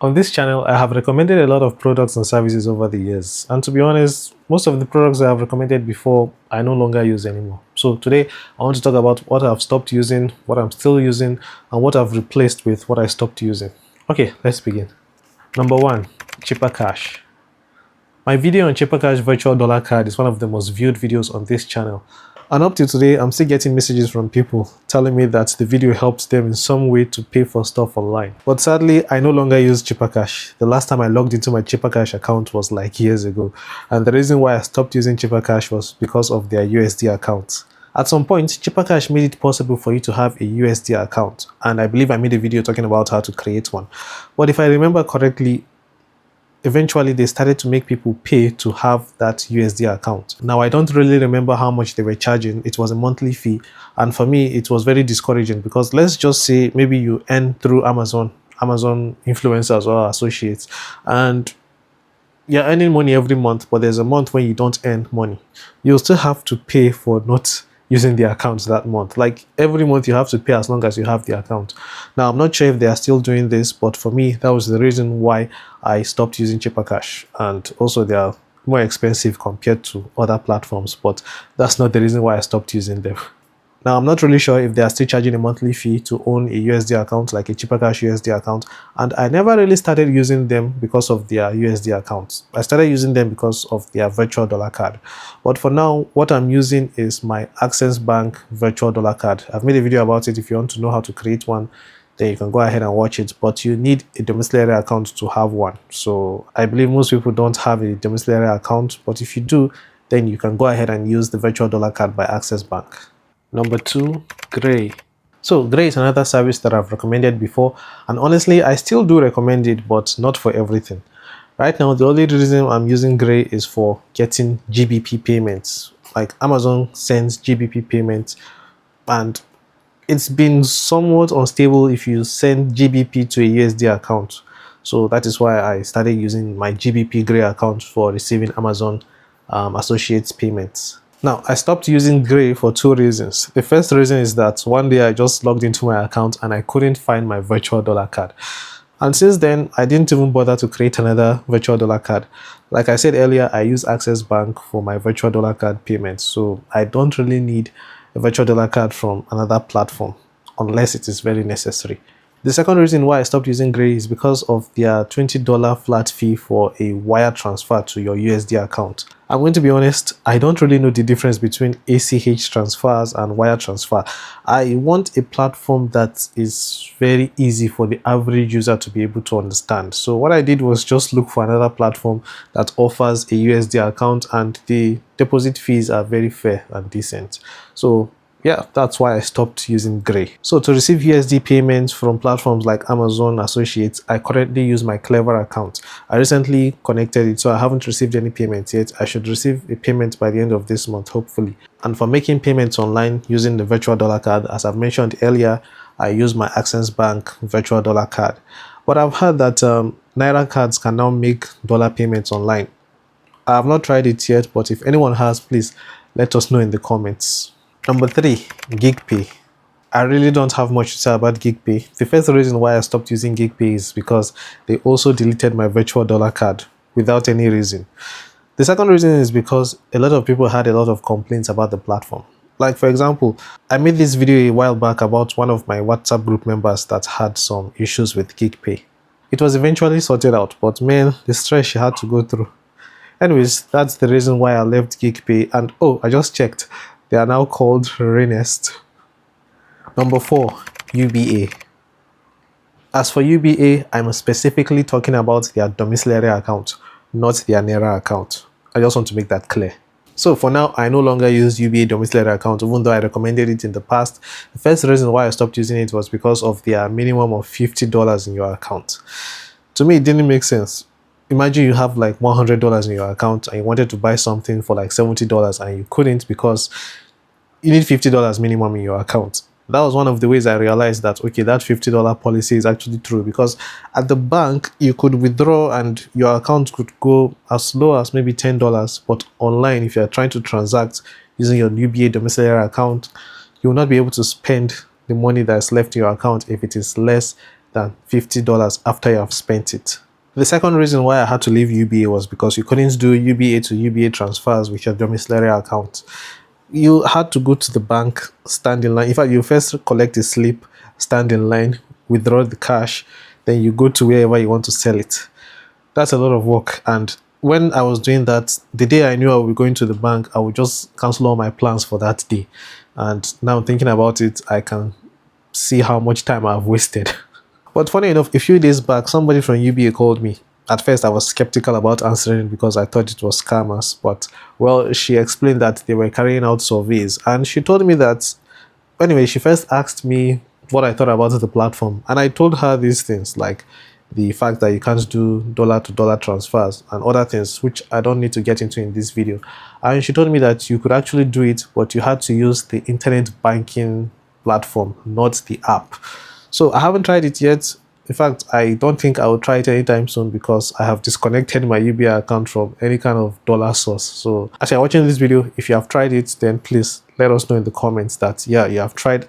On this channel, I have recommended a lot of products and services over the years. And to be honest, most of the products I have recommended before, I no longer use anymore. So today, I want to talk about what I've stopped using, what I'm still using, and what I've replaced with what I stopped using. Okay, let's begin. Number 1, Chipper Cash. My video on Chipper Cash virtual dollar card is one of the most viewed videos on this channel. And up to today, I'm still getting messages from people telling me that the video helped them in some way to pay for stuff online. But sadly, I no longer use Chipper Cash. The last time I logged into my Chipper Cash account was like years ago. And the reason why I stopped using Chipper Cash was because of their USD account. At some point, Chipper Cash made it possible for you to have a USD account. And I believe I made a video talking about how to create one. But if I remember correctly, eventually they started to make people pay to have that USD account. Now, I don't really remember how much they were charging. It was a monthly fee. And for me, it was very discouraging because let's just say maybe you earn through Amazon influencers or associates, and you're earning money every month, but there's a month when you don't earn money. You'll still have to pay for not using the account that month. Like every month you have to pay as long as you have the account. Now, I'm not sure if they are still doing this, but for me, that was the reason why I stopped using Chipper Cash. And also they are more expensive compared to other platforms, but that's not the reason why I stopped using them. Now, I'm not really sure if they are still charging a monthly fee to own a USD account, like a Chipper Cash USD account. And I never really started using them because of their USD accounts. I started using them because of their virtual dollar card. But for now, what I'm using is my Access Bank virtual dollar card. I've made a video about it. If you want to know how to create one, then you can go ahead and watch it. But you need a domiciliary account to have one. So I believe most people don't have a domiciliary account. But if you do, then you can go ahead and use the virtual dollar card by Access Bank. Number 2, Gray. So Gray is another service that I've recommended before, and honestly, I still do recommend it, but not for everything. Right now, the only reason I'm using Gray is for getting GBP payments. Like Amazon sends GBP payments, and it's been somewhat unstable if you send GBP to a USD account. So that is why I started using my GBP Gray account for receiving Amazon associates payments. Now, I stopped using Gray for 2 reasons. The first reason is that one day I just logged into my account and I couldn't find my virtual dollar card. And since then, I didn't even bother to create another virtual dollar card. Like I said earlier, I use Access Bank for my virtual dollar card payments. So I don't really need a virtual dollar card from another platform unless it is very necessary. The second reason why I stopped using Gray is because of their $20 flat fee for a wire transfer to your USD account. I'm going to be honest, I don't really know the difference between ACH transfers and wire transfer. I want a platform that is very easy for the average user to be able to understand. So what I did was just look for another platform that offers a USD account and the deposit fees are very fair and decent. So yeah, that's why I stopped using Gray. So to receive USD payments from platforms like Amazon Associates, I currently use my Clever account. I recently connected it, so I haven't received any payments yet. I should receive a payment by the end of this month, hopefully. And for making payments online using the virtual dollar card, as I've mentioned earlier, I use my Access Bank virtual dollar card. But I've heard that Naira cards can now make dollar payments online. I have not tried it yet, but if anyone has, please let us know in the comments. Number 3, GigPay. I really don't have much to say about GigPay. The first reason why I stopped using GigPay is because they also deleted my virtual dollar card without any reason. The second reason is because a lot of people had a lot of complaints about the platform. Like for example, I made this video a while back about one of my WhatsApp group members that had some issues with GigPay. It was eventually sorted out, but man, the stress she had to go through. Anyways, that's the reason why I left GigPay, and oh, I just checked. They are now called Renest. Number 4, UBA. As for UBA, I'm specifically talking about their domiciliary account, not their Naira account. I just want to make that clear. So for now, I no longer use UBA domiciliary account, even though I recommended it in the past. The first reason why I stopped using it was because of their minimum of $50 in your account. To me, it didn't make sense. Imagine you have like $100 in your account and you wanted to buy something for like $70 and you couldn't because you need $50 minimum in your account. That was one of the ways I realized that, okay, that $50 policy is actually true, because at the bank, you could withdraw and your account could go as low as maybe $10, but online, if you're trying to transact using your UBA domiciliary account, you will not be able to spend the money that's left in your account if it is less than $50 after you have spent it. The second reason why I had to leave UBA was because you couldn't do UBA to UBA transfers with your domiciliary account. You had to go to the bank, stand in line. In fact, you first collect the slip, stand in line, withdraw the cash, then you go to wherever you want to sell it. That's a lot of work. And when I was doing that, the day I knew I would be going to the bank, I would just cancel all my plans for that day. And now thinking about it, I can see how much time I've wasted. But funny enough, a few days back, somebody from UBA called me. At first, I was skeptical about answering because I thought it was scammers. But, well, she explained that they were carrying out surveys. And she told me that, anyway, she first asked me what I thought about the platform. And I told her these things, like the fact that you can't do dollar-to-dollar transfers and other things, which I don't need to get into in this video. And she told me that you could actually do it, but you had to use the internet banking platform, not the app. So I haven't tried it yet. In fact, I don't think I will try it anytime soon because I have disconnected my UBA account from any kind of dollar source. So as you're watching this video, if you have tried it, then please let us know in the comments that, yeah, you have tried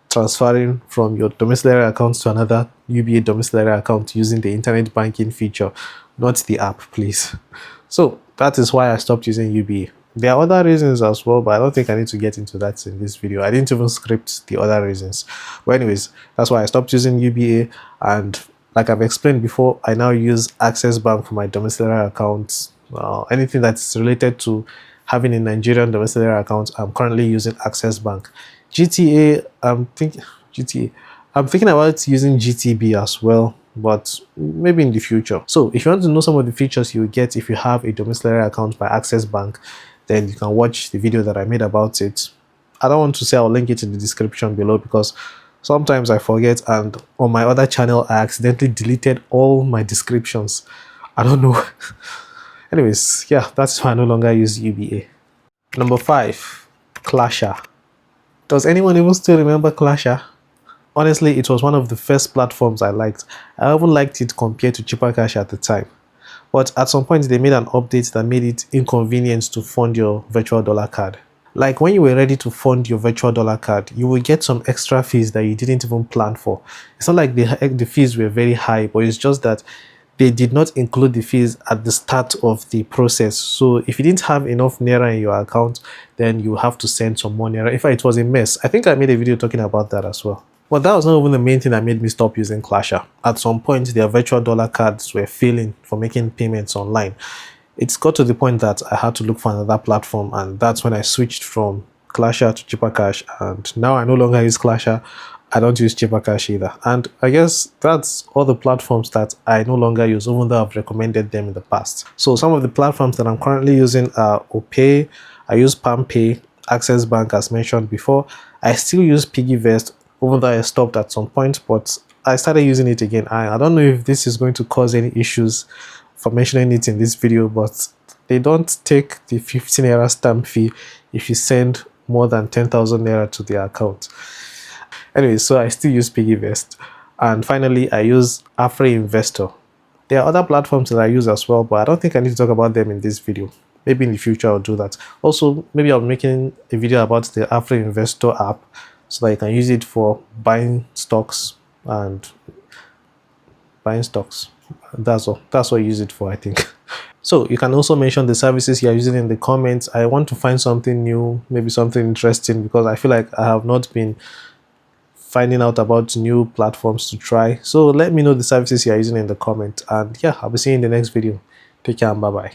transferring from your domiciliary account to another UBA domiciliary account using the internet banking feature, not the app, please. So that is why I stopped using UBA. There are other reasons as well, but I don't think I need to get into that in this video. I didn't even script the other reasons. But anyways, that's why I stopped using UBA. And like I've explained before, I now use Access Bank for my domiciliary accounts. Anything that's related to having a Nigerian domiciliary account, I'm currently using Access Bank. I'm thinking about using GTB as well, but maybe in the future. So if you want to know some of the features you get if you have a domiciliary account by Access Bank, then you can watch the video that I made about it. I don't want to say I'll link it in the description below because sometimes I forget, and on my other channel I accidentally deleted all my descriptions. I don't know. Anyways, yeah, that's why I no longer use UBA. Number 5, Clasher. Does anyone even still remember Clasher? Honestly, it was one of the first platforms I liked. I even liked it compared to Chipper Cash at the time. But at some point, they made an update that made it inconvenient to fund your virtual dollar card. Like when you were ready to fund your virtual dollar card, you will get some extra fees that you didn't even plan for. It's not like the fees were very high, but it's just that they did not include the fees at the start of the process. So if you didn't have enough Naira in your account, then you have to send some more Naira. In fact, it was a mess. I think I made a video talking about that as well. But that was not even the main thing that made me stop using Clasher. At some point, their virtual dollar cards were failing for making payments online. It's got to the point that I had to look for another platform, and that's when I switched from Clasher to Chipper Cash, and now I no longer use Clasher. I don't use Chipper Cash either. And I guess that's all the platforms that I no longer use, even though I've recommended them in the past. So some of the platforms that I'm currently using are OPay, I use PalmPay, Access Bank as mentioned before. I still use PiggyVest, even though I stopped at some point, but I started using it again. I don't know if this is going to cause any issues for mentioning it in this video, but they don't take the 15 Naira stamp fee if you send more than 10,000 Naira to their account. Anyway, so I still use PiggyVest. And finally, I use Afri Investor. There are other platforms that I use as well, but I don't think I need to talk about them in this video. Maybe in the future I'll do that. Also, maybe I'll be making a video about the Afri Investor app so that you can use it for buying stocks and buying stocks. That's all. That's what you use it for, I think. So you can also mention the services you're using in the comments. I want to find something new, maybe something interesting, because I feel like I have not been finding out about new platforms to try. So let me know the services you're using in the comment, and yeah, I'll be seeing you in the next video. Take care and bye bye.